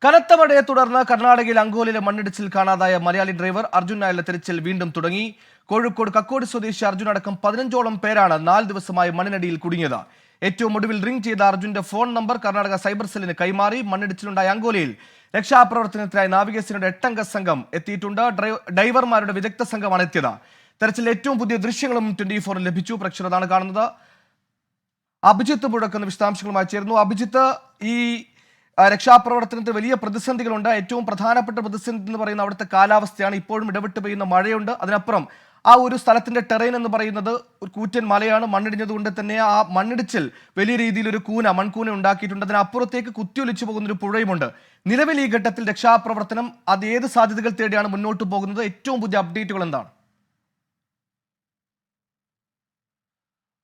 കനത്ത മഴയെ തുടർന്ന് കർണാടകയിൽ അങ്കോലയിലെ മണ്ണിടിച്ചിൽ കാണാതായ മലയാളി ഡ്രൈവർ അർജുൻ നായരുടെ തിരച്ചിൽ വീണ്ടും തുടങ്ങി. കോഴിക്കോട് കക്കോട് സ്വദേശി അർജുൻ അടക്കം 15ഓളം പേരാണ് 4 ദിവസമായി മണ്ണിനടിയിൽ കുടുങ്ങിയത്. ഏറ്റവും ഒടുവിൽ റിംഗ് ചെയ്ത അർജുന്റെ ഫോൺ നമ്പർ കർണാടക സൈബർ സെല്ലിന് കൈമാറി. മണ്ണിടിച്ചിലുണ്ടായ അങ്കോലയിൽ രക്ഷാപ്രവർത്തനത്തിനായി നാവികസേനയുടെ 8-അംഗ സംഘം എത്തിയിട്ടുണ്ട്. ഡൈവർമാരുടെ വിദഗ്ധ സംഘമാണ് എത്തിയത്. തെരച്ചിൽ ഏറ്റവും പുതിയ ദൃശ്യങ്ങളും 24 ലഭിച്ചു. പ്രേക്ഷകർ അതാണ് കാണുന്നത്. അഭിജിത്ത് മുഴക്കുന്ന വിശദാംശങ്ങളുമായി ചേരുന്നു. അഭിജിത്ത്, ഈ രക്ഷാപ്രവർത്തനത്തിൽ വലിയ പ്രതിസന്ധികളുണ്ട്. ഏറ്റവും പ്രധാനപ്പെട്ട പ്രതിസന്ധി എന്ന് പറയുന്നത് അവിടുത്തെ കാലാവസ്ഥയാണ്. ഇപ്പോഴും ഇടവിട്ട് പെയ്യുന്ന മഴയുണ്ട്. അതിനപ്പുറം ആ ഒരു സ്ഥലത്തിന്റെ ടെറൈൻ എന്ന് പറയുന്നത് ഒരു കൂറ്റൻ മലയാണ്. മണ്ണിടിഞ്ഞതുകൊണ്ട് തന്നെ ആ മണ്ണിടിച്ചിൽ വലിയ രീതിയിൽ ഒരു മൺകൂന ഉണ്ടാക്കിയിട്ടുണ്ട്. അതിനപ്പുറത്തേക്ക് കുത്തിയൊലിച്ചു പോകുന്ന ഒരു പുഴയുമുണ്ട്. നിലവിൽ ഈ ഘട്ടത്തിൽ രക്ഷാപ്രവർത്തനം അത് ഏത് സാധ്യതകൾ തേടിയാണ് മുന്നോട്ട് പോകുന്നത്? ഏറ്റവും പുതിയ അപ്ഡേറ്റുകൾ എന്താണ്?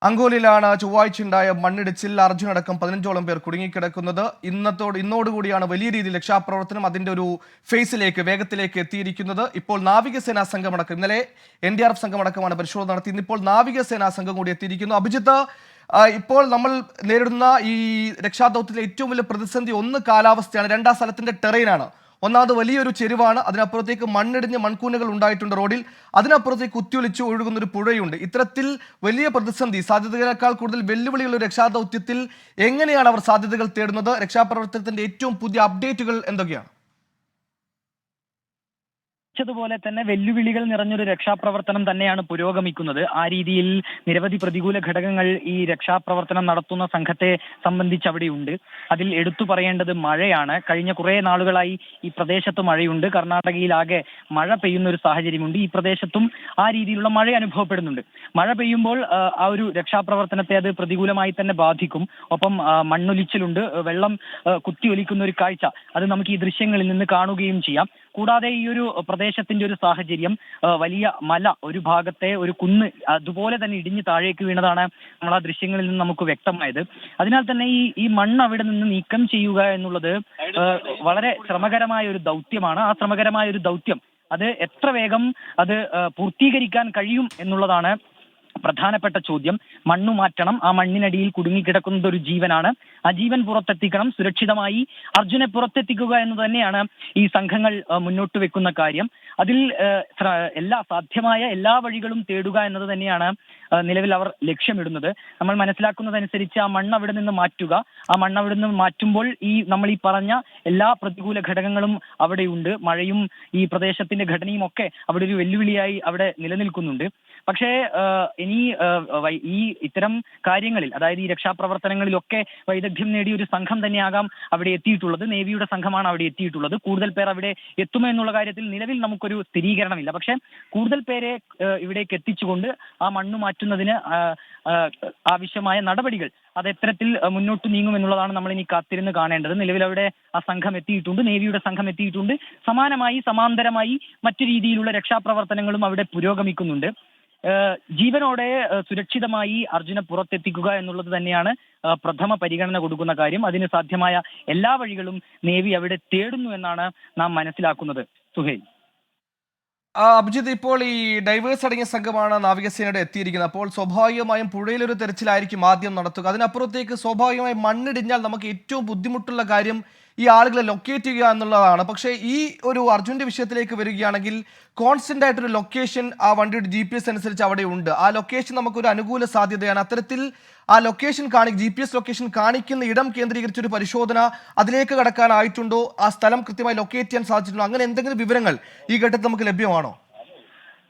അങ്കോലയിലാണ് ചൊവ്വാഴ്ചയുണ്ടായ മണ്ണിടിച്ചിൽ. അർജുൻ അടക്കം 15ഓളം പേർ കുടുങ്ങിക്കിടക്കുന്നത്. ഇന്നോടുകൂടിയാണ് വലിയ രീതിയിൽ രക്ഷാപ്രവർത്തനം അതിന്റെ ഒരു വേഗത്തിലേക്ക് എത്തിയിരിക്കുന്നത്. ഇപ്പോൾ നാവികസേനാ സംഘമടക്കം, ഇന്നലെ NDRF സംഘമടക്കമാണ് പരിശോധന നടത്തി. ഇന്നിപ്പോൾ നാവികസേനാ സംഘം കൂടി എത്തിയിരിക്കുന്നു. അഭിജിത്ത്, ഇപ്പോൾ നമ്മൾ നേരിടുന്ന ഈ രക്ഷാദൗത്യത്തിലെ ഏറ്റവും വലിയ പ്രതിസന്ധി ഒന്ന് കാലാവസ്ഥയാണ്, രണ്ടാം സ്ഥലത്തിന്റെ ടെറൈനാണ്. ഒന്നാമത് വലിയൊരു ചെരുവാണ്, അതിനപ്പുറത്തേക്ക് മണ്ണിടിഞ്ഞ് മൺകൂനകൾ ഉണ്ടായിട്ടുണ്ട് റോഡിൽ, അതിനപ്പുറത്തേക്ക് കുത്തിയൊലിച്ച് ഒഴുകുന്ന ഒരു പുഴയുണ്ട്. ഇത്തരത്തിൽ വലിയ പ്രതിസന്ധി, സാധ്യതകളേക്കാൾ കൂടുതൽ വെല്ലുവിളികളുള്ള രക്ഷാദൗത്യത്തിൽ എങ്ങനെയാണ് അവർ സാധ്യതകൾ തേടുന്നത്? രക്ഷാപ്രവർത്തനത്തിന്റെ ഏറ്റവും പുതിയ അപ്ഡേറ്റുകൾ എന്തൊക്കെയാണ്? പോലെ തന്നെ വെല്ലുവിളികൾ നിറഞ്ഞൊരു രക്ഷാപ്രവർത്തനം തന്നെയാണ് പുരോഗമിക്കുന്നത്. ആ രീതിയിൽ നിരവധി പ്രതികൂല ഘടകങ്ങൾ ഈ രക്ഷാപ്രവർത്തനം നടത്തുന്ന സംഘത്തെ സംബന്ധിച്ച് അവിടെയുണ്ട്. അതിൽ എടുത്തു പറയേണ്ടത് മഴയാണ്. കഴിഞ്ഞ കുറെ നാളുകളായി ഈ പ്രദേശത്ത് മഴയുണ്ട്. കർണാടകയിലാകെ മഴ പെയ്യുന്ന ഒരു സാഹചര്യമുണ്ട്. ഈ പ്രദേശത്തും ആ രീതിയിലുള്ള മഴ അനുഭവപ്പെടുന്നുണ്ട്. മഴ പെയ്യുമ്പോൾ ആ ഒരു രക്ഷാപ്രവർത്തനത്തെ അത് പ്രതികൂലമായി തന്നെ ബാധിക്കും. ഒപ്പം മണ്ണൊലിച്ചിലുണ്ട്, വെള്ളം കുത്തിയൊലിക്കുന്ന ഒരു കാഴ്ച അത് നമുക്ക് ഈ ദൃശ്യങ്ങളിൽ നിന്ന് കാണുകയും ചെയ്യാം. കൂടാതെ ഈ ഒരു പ്രദേശത്തിന്റെ ഒരു സാഹചര്യം, വലിയ മല, ഒരു ഭാഗത്തെ ഒരു കുന്ന് അതുപോലെ തന്നെ ഇടിഞ്ഞ് താഴേക്ക് വീണതാണ് നമ്മൾ ആ ദൃശ്യങ്ങളിൽ നിന്ന് നമുക്ക് വ്യക്തമായത്. അതിനാൽ തന്നെ ഈ മണ്ണ് അവിടെ നിന്ന് നീക്കം ചെയ്യുക എന്നുള്ളത് വളരെ ശ്രമകരമായ ഒരു ദൗത്യമാണ്. ആ ശ്രമകരമായ ഒരു ദൗത്യം അത് എത്ര വേഗം അത് പൂർത്തീകരിക്കാൻ കഴിയും എന്നുള്ളതാണ് പ്രധാനപ്പെട്ട ചോദ്യം. മണ്ണു മാറ്റണം. ആ മണ്ണിനടിയിൽ കുടുങ്ങിക്കിടക്കുന്നത് ഒരു ജീവനാണ്. ആ ജീവൻ പുറത്തെത്തിക്കണം. സുരക്ഷിതമായി അർജുനെ പുറത്തെത്തിക്കുക എന്ന് തന്നെയാണ് ഈ സംഘങ്ങൾ മുന്നോട്ട് വെക്കുന്ന കാര്യം. അതിൽ സാധ്യമായ എല്ലാ വഴികളും തേടുക എന്നത് തന്നെയാണ് നിലവിൽ അവർ ലക്ഷ്യമിടുന്നത്. നമ്മൾ മനസ്സിലാക്കുന്നതനുസരിച്ച് ആ മണ്ണ് അവിടെ നിന്ന് മാറ്റുക, ആ മണ്ണ് അവിടെ നിന്ന് മാറ്റുമ്പോൾ നമ്മൾ ഈ പറഞ്ഞ എല്ലാ പ്രതികൂല ഘടകങ്ങളും അവിടെയുണ്ട്. മഴയും ഈ പ്രദേശത്തിന്റെ ഘടനയും ഒക്കെ അവിടെ ഒരു വെല്ലുവിളിയായി അവിടെ നിലനിൽക്കുന്നുണ്ട്. പക്ഷേ ഈ ഇത്തരം കാര്യങ്ങളിൽ, അതായത് ഈ രക്ഷാപ്രവർത്തനങ്ങളിലൊക്കെ വൈദഗ്ധ്യം നേടിയ ഒരു സംഘം തന്നെയാകാം അവിടെ എത്തിയിട്ടുള്ളത്. നേവിയുടെ സംഘമാണ് അവിടെ എത്തിയിട്ടുള്ളത്. കൂടുതൽ പേർ അവിടെ എത്തുമോ എന്നുള്ള കാര്യത്തിൽ നിലവിൽ നമുക്കൊരു സ്ഥിരീകരണമില്ല. പക്ഷെ കൂടുതൽ പേരെ ഇവിടേക്ക് എത്തിച്ചുകൊണ്ട് ആ മണ്ണ് മാറ്റുന്നതിന് ആവശ്യമായ നടപടികൾ അത് എത്തരത്തിൽ മുന്നോട്ട് നീങ്ങും എന്നുള്ളതാണ് നമ്മൾ ഇനി കാത്തിരുന്ന് കാണേണ്ടത്. നിലവിൽ അവിടെ ആ സംഘം എത്തിയിട്ടുണ്ട്, നേവിയുടെ സംഘം എത്തിയിട്ടുണ്ട്. സമാന്തരമായി മറ്റു രീതിയിലുള്ള രക്ഷാപ്രവർത്തനങ്ങളും അവിടെ പുരോഗമിക്കുന്നുണ്ട്. ജീവനോടെ സുരക്ഷിതമായി അർജുനെ പുറത്തെത്തിക്കുക എന്നുള്ളത് തന്നെയാണ് പ്രഥമ പരിഗണന കൊടുക്കുന്ന കാര്യം. അതിന് സാധ്യമായ എല്ലാ വഴികളും നേവി അവിടെ തേടുന്നു എന്നാണ് നാം മനസ്സിലാക്കുന്നത്. സുഹൈൽ. അഭിജിത്ത്, ഇപ്പോൾ ഈ ഡൈവേഴ്സ് അടങ്ങിയ സംഘമാണ് നാവികസേനയുടെ എത്തിയിരിക്കുന്നത്. അപ്പോൾ സ്വാഭാവികമായും പുഴയിലൊരു തെരച്ചിലായിരിക്കും ആദ്യം നടത്തുക. അതിനപ്പുറത്തേക്ക് സ്വാഭാവികമായും മണ്ണിടിഞ്ഞാൽ നമുക്ക് ഏറ്റവും ബുദ്ധിമുട്ടുള്ള കാര്യം ഈ ആളുകളെ ലൊക്കേറ്റ് ചെയ്യുക എന്നുള്ളതാണ്. പക്ഷേ ഈ ഒരു അർജുന്റെ വിഷയത്തിലേക്ക് വരികയാണെങ്കിൽ കോൺസ്റ്റന്റ് ആയിട്ടൊരു ലൊക്കേഷൻ ആ വണ്ടിയുടെ GPS അനുസരിച്ച് അവിടെ ഉണ്ട്. ആ ലൊക്കേഷൻ നമുക്കൊരു അനുകൂല സാധ്യതയാണ്. അത്തരത്തിൽ ആ ലൊക്കേഷൻ GPS ലൊക്കേഷൻ കാണിക്കുന്ന ഇടം കേന്ദ്രീകരിച്ചൊരു പരിശോധന അതിലേക്ക് കടക്കാനായിട്ടുണ്ടോ? ആ സ്ഥലം കൃത്യമായി ലൊക്കേറ്റ് ചെയ്യാൻ സാധിച്ചിട്ടുണ്ടോ? അങ്ങനെ എന്തെങ്കിലും വിവരങ്ങൾ ഈ ഘട്ടത്തിൽ നമുക്ക് ലഭ്യമാണോ?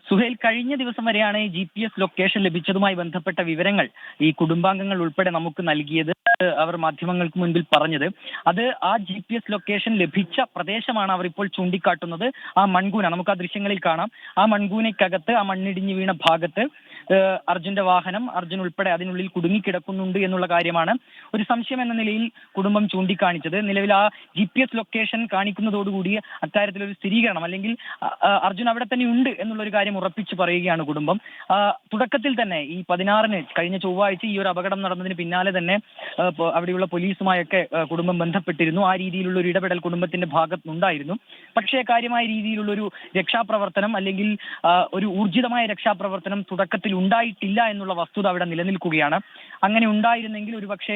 സുഹേൽ, കഴിഞ്ഞ ദിവസം വരെയാണ് GPS ലൊക്കേഷൻ ലഭിച്ചതുമായി ബന്ധപ്പെട്ട വിവരങ്ങൾ ഈ കുടുംബാംഗങ്ങൾ ഉൾപ്പെടെ നമുക്ക് നൽകിയത്. അവർ മാധ്യമങ്ങൾക്ക് മുൻപിൽ പറഞ്ഞത് അത് ആ GPS ലൊക്കേഷൻ ലഭിച്ച പ്രദേശമാണ് അവർ ഇപ്പോൾ ചൂണ്ടിക്കാട്ടുന്നത്. ആ മൺകൂന നമുക്ക് ആ ദൃശ്യങ്ങളിൽ കാണാം. ആ മൺകൂനയ്ക്കകത്ത്, ആ മണ്ണിടിഞ്ഞു വീണ ഭാഗത്ത് അർജുന്റെ വാഹനം, അർജുൻ ഉൾപ്പെടെ അതിനുള്ളിൽ കുടുങ്ങിക്കിടക്കുന്നുണ്ട് എന്നുള്ള കാര്യമാണ് ഒരു സംശയം എന്ന നിലയിൽ കുടുംബം ചൂണ്ടിക്കാണിച്ചത്. നിലവിൽ ആ GPS ലൊക്കേഷൻ കാണിക്കുന്നതോടുകൂടി അക്കാര്യത്തിലൊരു സ്ഥിരീകരണം, അല്ലെങ്കിൽ അർജുൻ അവിടെ തന്നെ ഉണ്ട് എന്നുള്ളൊരു കാര്യം ഉറപ്പിച്ചു പറയുകയാണ് കുടുംബം. തുടക്കത്തിൽ തന്നെ ഈ 16-ന് കഴിഞ്ഞ ചൊവ്വാഴ്ച ഈ ഒരു അപകടം നടന്നതിന് പിന്നാലെ തന്നെ അവിടെയുള്ള പോലീസുമായൊക്കെ കുടുംബം ബന്ധപ്പെട്ടിരുന്നു. ആ രീതിയിലുള്ള ഒരു ഇടപെടൽ കുടുംബത്തിന്റെ ഭാഗത്തുനിന്നുണ്ടായിരുന്നു. പക്ഷേ കാര്യമായ രീതിയിലുള്ള ഒരു രക്ഷാപ്രവർത്തനം അല്ലെങ്കിൽ ഒരു ഊർജിതമായ രക്ഷാപ്രവർത്തനം തുടക്കത്തിൽ ഉണ്ടായിട്ടില്ല എന്നുള്ള വസ്തുത അവിടെ നിലനിൽക്കുകയാണ്. അങ്ങനെ ഉണ്ടായിരുന്നെങ്കിൽ ഒരുപക്ഷെ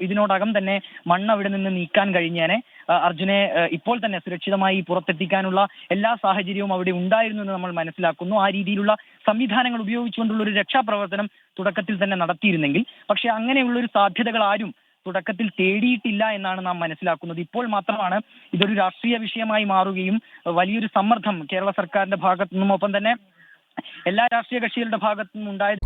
ഇതിനോടകം തന്നെ മണ്ണ് അവിടെ നിന്ന് നീക്കാൻ കഴിഞ്ഞേനെ. അർജുനെ ഇപ്പോൾ തന്നെ സുരക്ഷിതമായി പുറത്തെത്തിക്കാനുള്ള എല്ലാ സാഹചര്യവും അവിടെ ഉണ്ടായിരുന്നു എന്ന് നമ്മൾ മനസ്സിലാക്കുന്നു. ആ രീതിയിലുള്ള സംവിധാനങ്ങൾ ഉപയോഗിച്ചുകൊണ്ടുള്ള ഒരു രക്ഷാപ്രവർത്തനം തുടക്കത്തിൽ തന്നെ നടത്തിയിരുന്നെങ്കിൽ, പക്ഷെ അങ്ങനെയുള്ള ഒരു സാധ്യതകൾ ആരും തുടക്കത്തിൽ തേടിയിട്ടില്ല എന്നാണ് നാം മനസ്സിലാക്കുന്നത്. ഇപ്പോൾ മാത്രമാണ് ഇതൊരു രാഷ്ട്രീയ വിഷയമായി മാറുകയും വലിയൊരു സമ്മർദ്ദം കേരള സർക്കാരിന്റെ ഭാഗത്തു നിന്നും ഒപ്പം തന്നെ എല്ലാ രാഷ്ട്രീയ കക്ഷികളുടെ ഭാഗത്തു നിന്നും ഉണ്ടായത്.